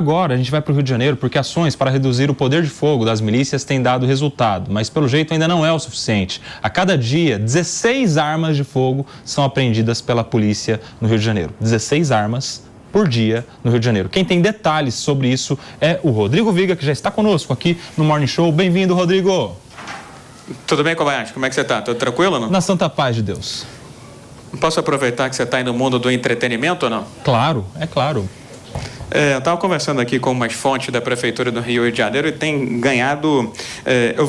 Agora a gente vai para o Rio de Janeiro porque ações para reduzir o poder de fogo das milícias têm dado resultado, mas pelo jeito ainda não é o suficiente. A cada dia, 16 armas de fogo são apreendidas pela polícia no Rio de Janeiro. 16 armas por dia no Rio de Janeiro. Quem tem detalhes sobre isso é o Rodrigo Viga, que já está conosco aqui no Morning Show. Bem-vindo, Rodrigo. Tudo bem, Kobayashi? Como é que você está? Tudo tranquilo ou não? Na santa paz de Deus. Posso aproveitar que você está aí no mundo do entretenimento ou não? Claro, é claro. Eu estava conversando aqui com umas fontes da Prefeitura do Rio de Janeiro e tem ganhado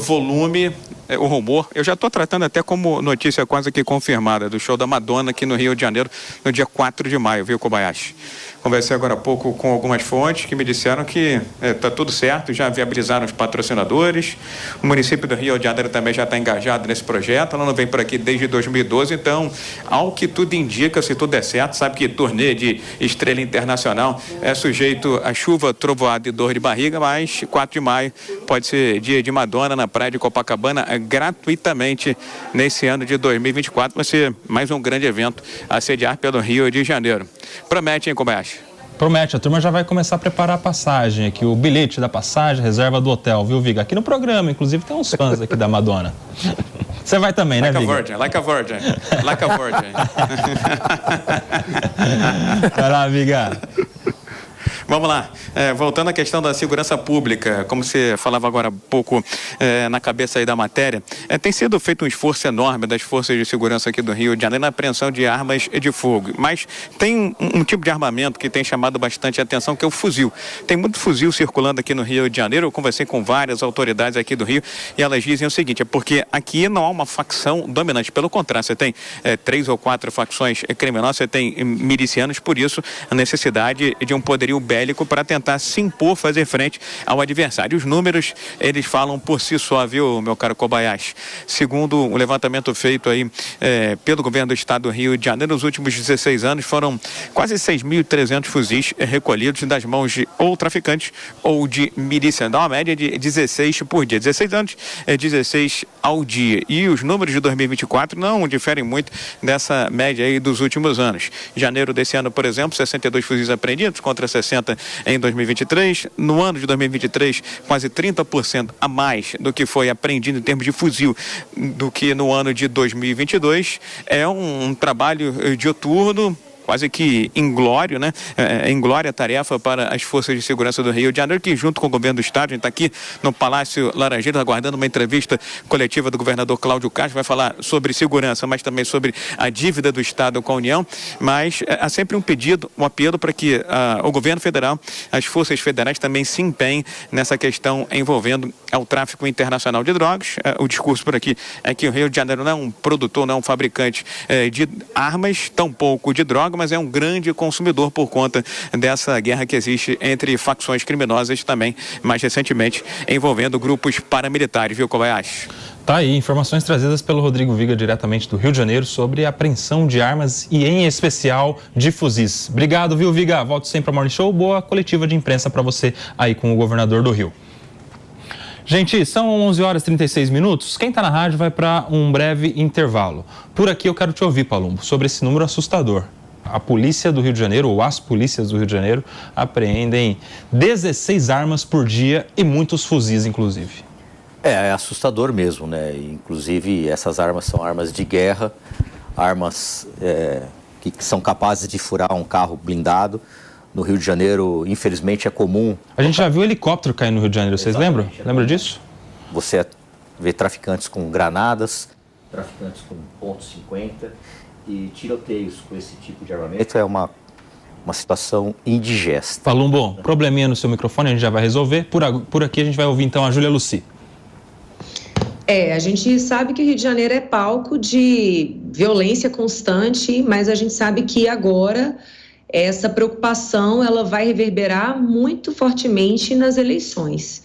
volume, o rumor. Eu já estou tratando até como notícia quase que confirmada do show da Madonna aqui no Rio de Janeiro no dia 4 de maio, viu, Kobayashi? Conversei agora há pouco com algumas fontes que me disseram que está tudo certo, já viabilizaram os patrocinadores. O município do Rio de Janeiro também já está engajado nesse projeto. Ela não vem por aqui desde 2012, então, ao que tudo indica, se tudo der certo, sabe que turnê de estrela internacional é sujeito a chuva, trovoada e dor de barriga, mas 4 de maio pode ser dia de Madonna na praia de Copacabana gratuitamente nesse ano de 2024. Vai ser mais um grande evento a sediar pelo Rio de Janeiro. Promete, hein, Kobayashi? Promete, a turma já vai começar a preparar a passagem aqui, o bilhete da passagem, reserva do hotel, viu, Viga? Aqui no programa, inclusive, tem uns fãs aqui da Madonna. Você vai também, né, Viga? Like a virgin, like a virgin. Vai lá, Viga. Vamos lá, voltando à questão da segurança pública, como você falava agora há pouco na cabeça aí da matéria, tem sido feito um esforço enorme das forças de segurança aqui do Rio de Janeiro na apreensão de armas de fogo, mas tem um tipo de armamento que tem chamado bastante atenção, que é o fuzil. Tem muito fuzil circulando aqui no Rio de Janeiro. Eu conversei com várias autoridades aqui do Rio e elas dizem o seguinte, é porque aqui não há uma facção dominante, pelo contrário, você tem 3 ou 4 facções criminosas, você tem milicianos, por isso a necessidade de um poderio bélico para tentar se impor, fazer frente ao adversário. Os números, eles falam por si só, viu, meu caro Kobayashi? Segundo um levantamento feito aí pelo governo do estado do Rio de Janeiro, nos últimos 16 anos foram quase 6.300 fuzis recolhidos das mãos de ou traficantes ou de milícia. Dá uma média de 16 por dia. 16 anos, 16 ao dia. E os números de 2024 não diferem muito dessa média aí dos últimos anos. Janeiro desse ano, por exemplo, 62 fuzis apreendidos contra 60 em 2023. No ano de 2023, quase 30% a mais do que foi apreendido em termos de fuzil do que no ano de 2022. É um trabalho dioturno, quase que inglório, né? Inglória a tarefa para as forças de segurança do Rio de Janeiro, que junto com o governo do estado, a gente está aqui no Palácio Laranjeiras, aguardando uma entrevista coletiva do governador Cláudio Castro, vai falar sobre segurança, mas também sobre a dívida do estado com a União, mas há sempre um pedido, um apelo para que o governo federal, as forças federais também se empenhem nessa questão envolvendo o tráfico internacional de drogas. O discurso por aqui é que o Rio de Janeiro não é um produtor, não é um fabricante de armas, tampouco de droga, mas é um grande consumidor por conta dessa guerra que existe entre facções criminosas também, mais recentemente envolvendo grupos paramilitares, viu, Kobayashi? Tá aí, informações trazidas pelo Rodrigo Viga, diretamente do Rio de Janeiro, sobre a apreensão de armas e, em especial, de fuzis. Obrigado, viu, Viga? Volto sempre ao Morning Show. Boa coletiva de imprensa para você aí com o governador do Rio. Gente, são 11 horas e 36 minutos. Quem está na rádio vai para um breve intervalo. Por aqui eu quero te ouvir, Palumbo, sobre esse número assustador. A polícia do Rio de Janeiro, ou as polícias do Rio de Janeiro, apreendem 16 armas por dia e muitos fuzis, inclusive. É assustador mesmo, né? Inclusive, essas armas são armas de guerra, armas que são capazes de furar um carro blindado. No Rio de Janeiro, infelizmente, é comum... A gente já viu helicóptero cair no Rio de Janeiro, vocês lembram? Lembra disso? Você vê traficantes com granadas, traficantes com .50... e tiroteios com esse tipo de armamento é uma situação indigesta. Palumbo, probleminha no seu microfone, a gente já vai resolver. Por aqui a gente vai ouvir então a Júlia Lucy. A gente sabe que o Rio de Janeiro é palco de violência constante, mas a gente sabe que agora essa preocupação ela vai reverberar muito fortemente nas eleições.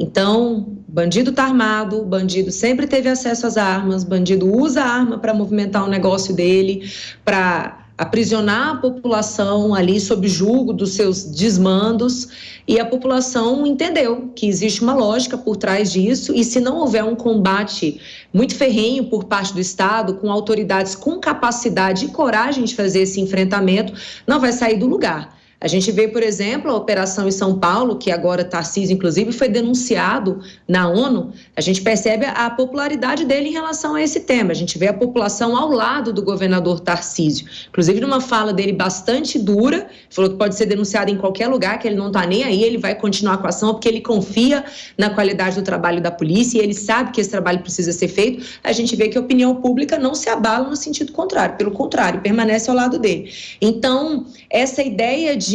Então, bandido está armado, bandido sempre teve acesso às armas, bandido usa a arma para movimentar o negócio dele, para aprisionar a população ali sob julgo dos seus desmandos, e a população entendeu que existe uma lógica por trás disso, e se não houver um combate muito ferrenho por parte do Estado, com autoridades com capacidade e coragem de fazer esse enfrentamento, não vai sair do lugar. A gente vê, por exemplo, a operação em São Paulo, que agora Tarcísio, inclusive, foi denunciado na ONU. A gente percebe a popularidade dele em relação a esse tema. A gente vê a população ao lado do governador Tarcísio. Inclusive, numa fala dele bastante dura, falou que pode ser denunciado em qualquer lugar, que ele não está nem aí, ele vai continuar com a ação, porque ele confia na qualidade do trabalho da polícia e ele sabe que esse trabalho precisa ser feito. A gente vê que a opinião pública não se abala no sentido contrário, pelo contrário, permanece ao lado dele. Então, essa ideia de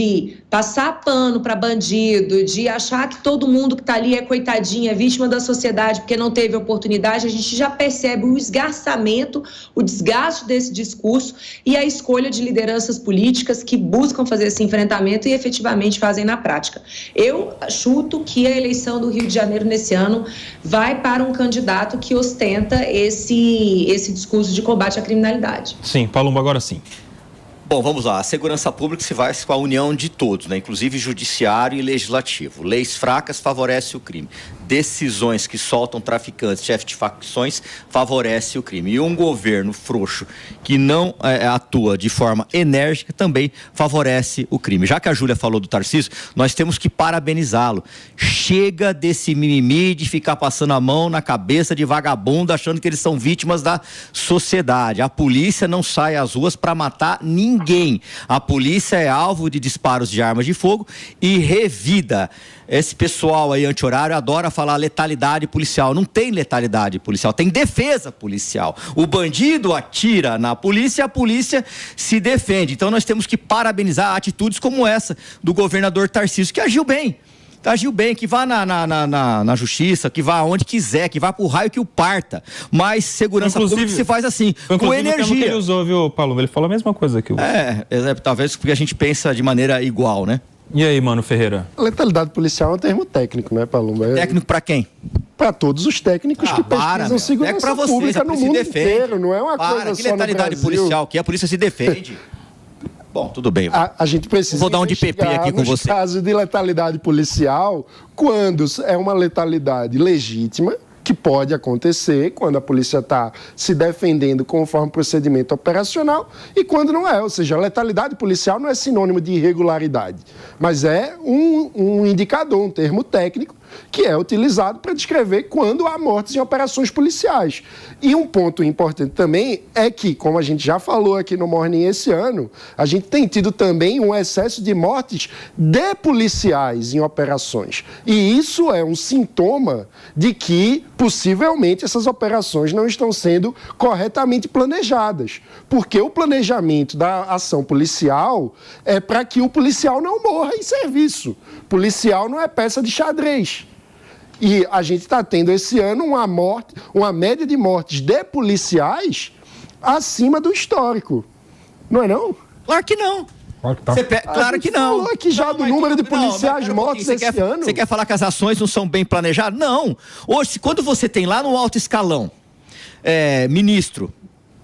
passar pano para bandido, de achar que todo mundo que está ali é coitadinha, é vítima da sociedade porque não teve oportunidade, a gente já percebe o esgarçamento, o desgaste desse discurso e a escolha de lideranças políticas que buscam fazer esse enfrentamento e efetivamente fazem na prática. Eu chuto que a eleição do Rio de Janeiro nesse ano vai para um candidato que ostenta esse discurso de combate à criminalidade. Sim, Palumbo, agora sim. Bom, vamos lá. A segurança pública se faz com a união de todos, né? Inclusive judiciário e legislativo. Leis fracas favorecem o crime. Decisões que soltam traficantes, chefes de facções, favorecem o crime. E um governo frouxo que não atua de forma enérgica também favorece o crime. Já que a Júlia falou do Tarcísio, nós temos que parabenizá-lo. Chega desse mimimi de ficar passando a mão na cabeça de vagabundo, achando que eles são vítimas da sociedade. A polícia não sai às ruas para matar ninguém. A polícia é alvo de disparos de armas de fogo e revida. Esse pessoal aí anti-horário adora falar letalidade policial. Não tem letalidade policial, tem defesa policial. O bandido atira na polícia e a polícia se defende. Então nós temos que parabenizar atitudes como essa do governador Tarcísio, que agiu bem, que vá na justiça, que vá onde quiser, que vá pro raio que o parta. Mas segurança pública se faz assim, com energia. Que ele usou, viu, Paulo? Ele falou a mesma coisa que o... Talvez porque a gente pensa de maneira igual, né? E aí, Mano Ferreira? Letalidade policial é um termo técnico, né, Palumbo? Técnico pra quem? Para todos os técnicos que pesquisam segurança pública no mundo inteiro. Não é uma coisa só no Brasil. Letalidade policial, que a polícia se defende. Bom, tudo bem. A gente precisa vou dar um de PP aqui com você. Caso de letalidade policial, quando é uma letalidade legítima, que pode acontecer quando a polícia está se defendendo conforme procedimento operacional e quando não é. Ou seja, a letalidade policial não é sinônimo de irregularidade, mas é um indicador, um termo técnico que é utilizado para descrever quando há mortes em operações policiais. E um ponto importante também é que, como a gente já falou aqui no Morning esse ano, a gente tem tido também um excesso de mortes de policiais em operações. E isso é um sintoma de que, possivelmente, essas operações não estão sendo corretamente planejadas. Porque o planejamento da ação policial é para que o policial não morra em serviço. Policial não é peça de xadrez. E a gente está tendo esse ano uma média de mortes de policiais acima do histórico. Não é não? Claro que não. Claro que não. Falou aqui já do número de policiais mortos esse ano. Você quer falar que as ações não são bem planejadas? Não. Hoje, quando você tem lá no alto escalão, ministro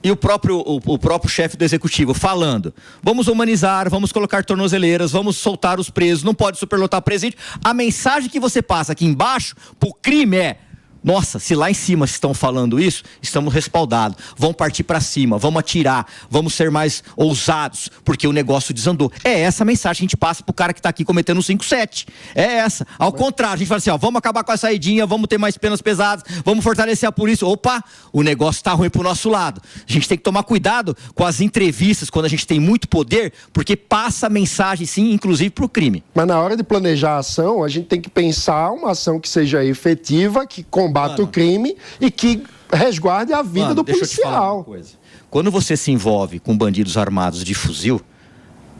e o próprio chefe do executivo falando, vamos humanizar, vamos colocar tornozeleiras, vamos soltar os presos, não pode superlotar presídio, a mensagem que você passa aqui embaixo pro crime é: nossa, se lá em cima estão falando isso, estamos respaldados. Vamos partir para cima, vamos atirar, vamos ser mais ousados, porque o negócio desandou. É essa a mensagem que a gente passa pro cara que tá aqui cometendo um 5-7. É essa. Ao contrário, a gente fala assim, vamos acabar com a saidinha, vamos ter mais penas pesadas, vamos fortalecer a polícia. Opa, o negócio tá ruim pro nosso lado. A gente tem que tomar cuidado com as entrevistas, quando a gente tem muito poder, porque passa a mensagem, sim, inclusive pro crime. Mas na hora de planejar a ação, a gente tem que pensar uma ação que seja efetiva, que combate o crime e que resguarde a vida do policial. Deixa eu te falar uma coisa. Quando você se envolve com bandidos armados de fuzil,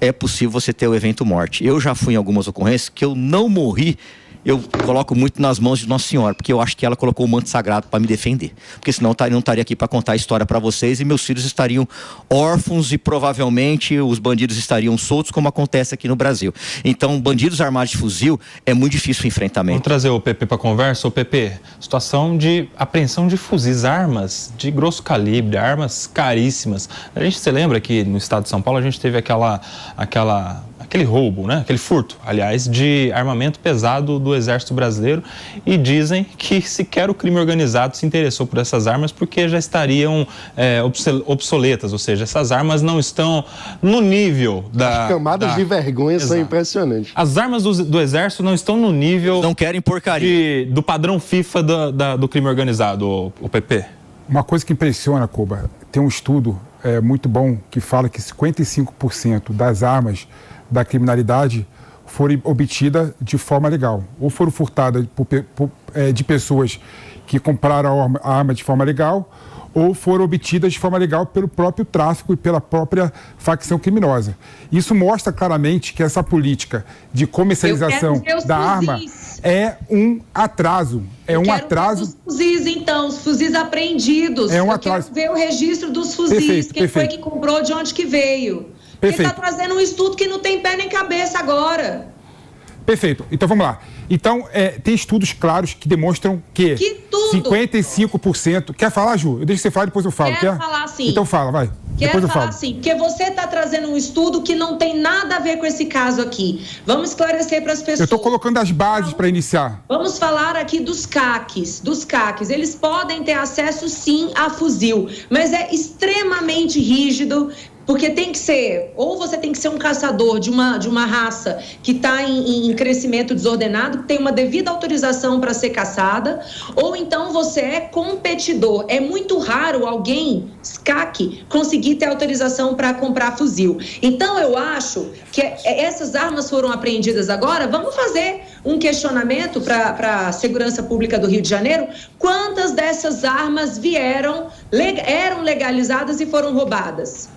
é possível você ter o evento morte. Eu já fui em algumas ocorrências que eu não morri. Eu coloco muito nas mãos de Nossa Senhora, porque eu acho que ela colocou o manto sagrado para me defender. Porque senão eu não estaria aqui para contar a história para vocês e meus filhos estariam órfãos e provavelmente os bandidos estariam soltos, como acontece aqui no Brasil. Então, bandidos armados de fuzil é muito difícil o enfrentamento. Vamos trazer o PP para conversa. O PP, situação de apreensão de fuzis, armas de grosso calibre, armas caríssimas. Você lembra que no estado de São Paulo a gente teve aquele aquele roubo, né? Aquele furto, aliás, de armamento pesado do Exército Brasileiro, e dizem que sequer o crime organizado se interessou por essas armas porque já estariam obsoletas, ou seja, essas armas não estão no nível da... As camadas de vergonha são impressionantes. As armas do Exército não estão no nível... Não querem porcaria. Do padrão FIFA do crime organizado, o PP. Uma coisa que impressiona, Koba, tem um estudo muito bom que fala que 55% das armas da criminalidade foram obtidas de forma legal, ou foram furtadas de pessoas que compraram a arma de forma legal, ou foram obtidas de forma legal pelo próprio tráfico e pela própria facção criminosa. Isso mostra claramente que essa política de comercialização da arma é um atraso. Os fuzis, então, os fuzis apreendidos. É um atraso. Eu quero ver o registro dos fuzis, quem foi que comprou, de onde que veio. Porque está trazendo um estudo que não tem pé nem cabeça agora. Perfeito. Então, vamos lá. Então, tem estudos claros que demonstram que 55%... Quer falar, Ju? Eu deixo você falar, depois eu falo. Quero falar sim. Então fala, vai. Quero falar sim, porque você está trazendo um estudo que não tem nada a ver com esse caso aqui. Vamos esclarecer para as pessoas. Eu estou colocando as bases para iniciar. Vamos falar aqui dos CACs. Eles podem ter acesso, sim, a fuzil, mas é extremamente rígido. Porque tem que ser, ou você tem que ser um caçador de uma raça que está em crescimento desordenado, que tem uma devida autorização para ser caçada, ou então você é competidor. É muito raro alguém, CAC, conseguir ter autorização para comprar fuzil. Então, eu acho que essas armas foram apreendidas agora. Vamos fazer um questionamento para a Segurança Pública do Rio de Janeiro. Quantas dessas armas eram legalizadas e foram roubadas?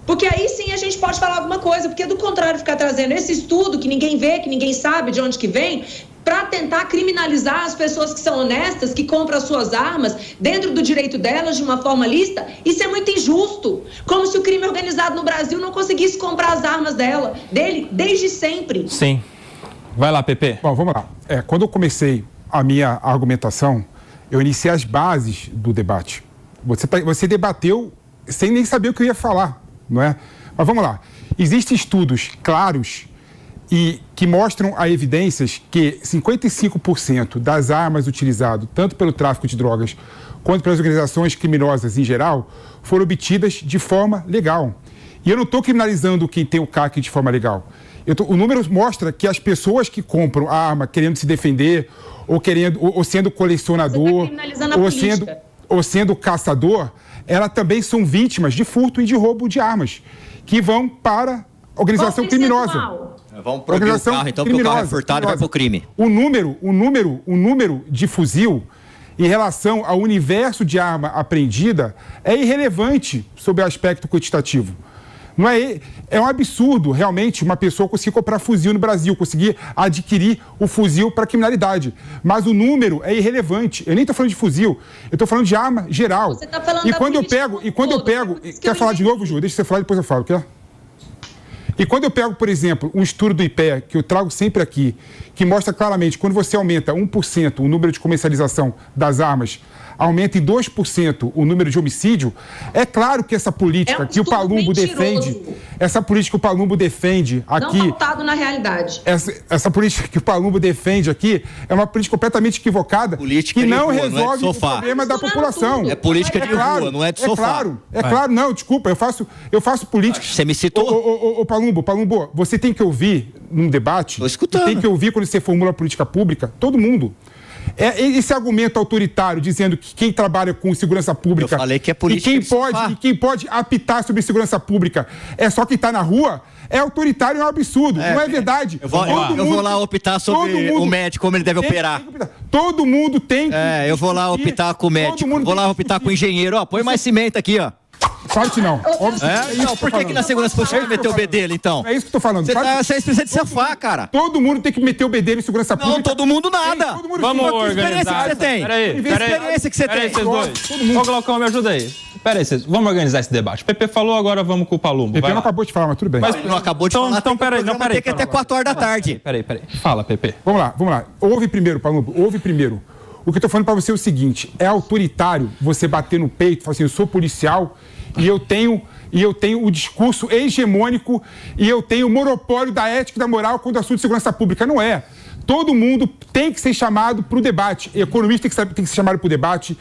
Porque aí sim a gente pode falar alguma coisa, porque do contrário, ficar trazendo esse estudo que ninguém vê, que ninguém sabe de onde que vem, para tentar criminalizar as pessoas que são honestas, que compram as suas armas dentro do direito delas de uma forma lícita, isso é muito injusto. Como se o crime organizado no Brasil não conseguisse comprar as armas dele desde sempre. Sim. Vai lá, Pepe. Bom, vamos lá. Quando eu comecei a minha argumentação, eu iniciei as bases do debate. Você debateu sem nem saber o que eu ia falar. Não é? Mas vamos lá. Existem estudos claros e que mostram a evidências que 55% das armas utilizadas, tanto pelo tráfico de drogas quanto pelas organizações criminosas em geral, foram obtidas de forma legal. E eu não estou criminalizando quem tem o CAC de forma legal. O número mostra que as pessoas que compram a arma querendo se defender, ou sendo colecionador, ou sendo caçador, elas também são vítimas de furto e de roubo de armas, que vão para a organização criminosa. Vamos proibir o carro, então, porque o carro é furtado e vai para o crime. O número de fuzil em relação ao universo de arma apreendida é irrelevante sob o aspecto quantitativo. Não é um absurdo, realmente, uma pessoa conseguir comprar fuzil no Brasil, conseguir adquirir o fuzil para criminalidade. Mas o número é irrelevante. Eu nem estou falando de fuzil, eu estou falando de arma geral. Você está falando quando eu pego, quer falar de novo, Ju? Deixa você falar, depois eu falo, quer? E quando eu pego, por exemplo, um estudo do IPEA, que eu trago sempre aqui, que mostra claramente que quando você aumenta 1% o número de comercialização das armas, aumenta em 2% o número de homicídio, é claro que essa política que o Palumbo defende, aqui... Não pautado na realidade. Essa política que o Palumbo defende aqui é uma política completamente equivocada, que não resolve o problema da população. É política de rua, não é de sofá. É claro, não, desculpa, eu faço política... Você me citou? Ô Palumbo, você tem que ouvir num debate, tem que ouvir quando você formula política pública, todo mundo. Esse argumento autoritário dizendo que quem trabalha com segurança pública... Eu falei que é política e quem pode apitar sobre segurança pública é só quem está na rua, é autoritário e é um absurdo. Não é verdade. Eu vou lá optar sobre o médico, como ele deve operar. Todo mundo tem que... eu vou lá optar com o médico, vou lá optar com o engenheiro. Ó, põe mais cimento aqui, ó. Claro que não. Por que na segurança pública meteu o bedelho, então? É isso que eu tô falando. Você precisa de sofá, cara. Todo mundo tem que meter o bedelho em segurança pública. Não, todo mundo nada. Vamos organizar. Que experiência que você tem? Vocês dois. Ô, Glaucão, me ajuda aí. Peraí, vamos organizar esse debate. O Pepe falou, agora vamos com o Palumbo. Pepe não acabou de falar, mas tudo bem. Mas não acabou de falar. Então, peraí. Tem que até 4 horas da tarde. Peraí. Fala, Pepe. Vamos lá. Ouve primeiro, Palumbo. O que eu tô falando pra você é o seguinte, é autoritário você bater no peito, falar assim, eu sou policial e eu tenho e eu tenho o discurso hegemônico e eu tenho o monopólio da ética e da moral quando o assunto de segurança pública. Não é. Todo mundo tem que ser chamado para o debate. Economista tem que ser chamado para o debate,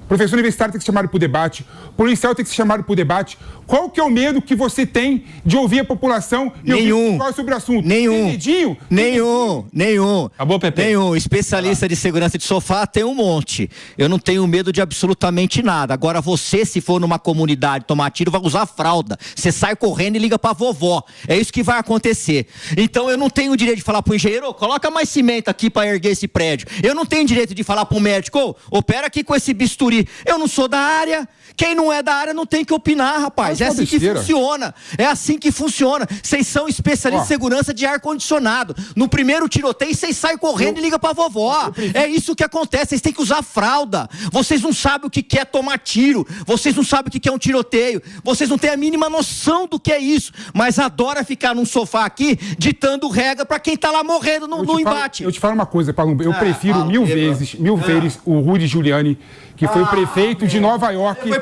professor universitário tem que ser chamado para o debate, policial tem que ser chamado para o debate. Qual que é o medo que você tem de ouvir a população e ouvir sobre o assunto? Nenhum. Acabou, Pepe? Nenhum. Especialista de segurança de sofá tem um monte. Eu não tenho medo de absolutamente nada. Agora você, se for numa comunidade tomar tiro, vai usar fralda. Você sai correndo e liga pra vovó. É isso que vai acontecer. Então eu não tenho o direito de falar pro engenheiro, coloca mais cimento aqui pra erguer esse prédio. Eu não tenho direito de falar pro médico, opera aqui com esse bisturi. Eu não sou da área. Quem não é da área não tem que opinar, rapaz. É assim que funciona. É assim que funciona. Vocês são especialistas em segurança de ar-condicionado. No primeiro tiroteio, vocês saem correndo e ligam pra vovó. É isso que acontece. Vocês têm que usar fralda. Vocês não sabem o que é tomar tiro. Vocês não sabem o que é um tiroteio. Vocês não têm a mínima noção do que é isso. Mas adora ficar num sofá aqui ditando regra pra quem tá lá morrendo no embate. Eu te falo uma coisa, Paulo. Eu prefiro mil vezes o Rudy Giuliani, que foi o prefeito de Nova York. Foi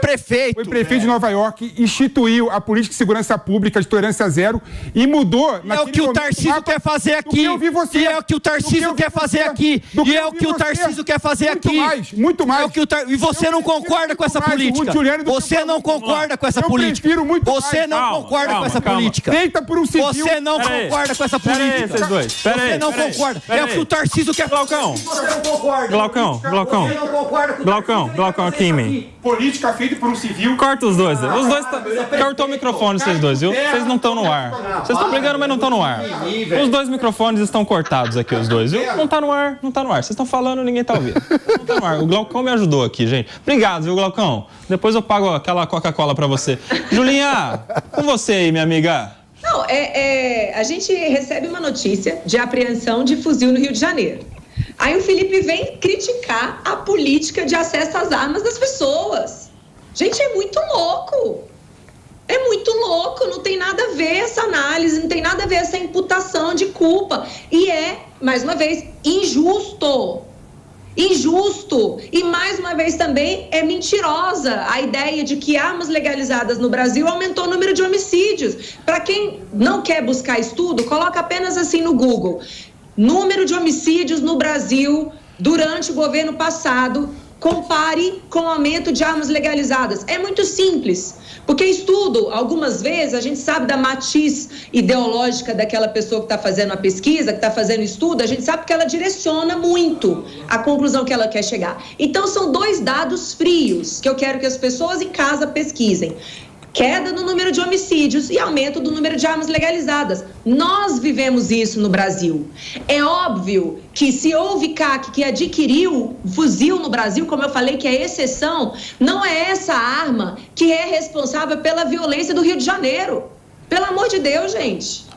prefeito de Nova York, instituiu a política de segurança pública de tolerância zero e mudou. É o que o Tarcísio quer fazer aqui. E é o que o Tarcísio quer fazer aqui. E é o que o Tarcísio quer fazer aqui. Muito mais. E você não concorda com essa política. Você não concorda com essa política. Você não concorda com essa política. Feita por um civil. Você não concorda com essa política. Vocês dois. Você não concorda. É o que o Tarcísio quer. Glaucão. Você não concorda. Glaucão. Você não concorda com Glaucão aqui em mim. Política feita por um civil. Corta os dois. Os dois cortou o microfone, vocês dois, viu? Vocês não estão no ar. Vocês estão brigando, mas não estão no ar. Os dois microfones estão cortados aqui, os dois, viu? Não tá no ar, não tá no ar. Vocês estão falando, ninguém tá ouvindo. Não tá no ar. O Glaucão me ajudou aqui, gente. Obrigado, viu, Glaucão? Depois eu pago aquela Coca-Cola pra você. Julinha, com você aí, minha amiga. Não, a gente recebe uma notícia de apreensão de fuzil no Rio de Janeiro. Aí o Felipe vem criticar a política de acesso às armas das pessoas. Gente, é muito louco. É muito louco, não tem nada a ver essa análise, não tem nada a ver essa imputação de culpa. E mais uma vez, injusto. Injusto. E, mais uma vez, também é mentirosa a ideia de que armas legalizadas no Brasil aumentou o número de homicídios. Para quem não quer buscar estudo, coloca apenas assim no Google. Número de homicídios no Brasil durante o governo passado, compare com o aumento de armas legalizadas. É muito simples, porque estudo, algumas vezes, a gente sabe da matiz ideológica daquela pessoa que está fazendo a pesquisa, que está fazendo o estudo, a gente sabe que ela direciona muito a conclusão que ela quer chegar. Então, são dois dados frios que eu quero que as pessoas em casa pesquisem. Queda no número de homicídios e aumento do número de armas legalizadas. Nós vivemos isso no Brasil. É óbvio que se houve CAC que adquiriu fuzil no Brasil, como eu falei que é exceção, não é essa arma que é responsável pela violência do Rio de Janeiro. Pelo amor de Deus, gente.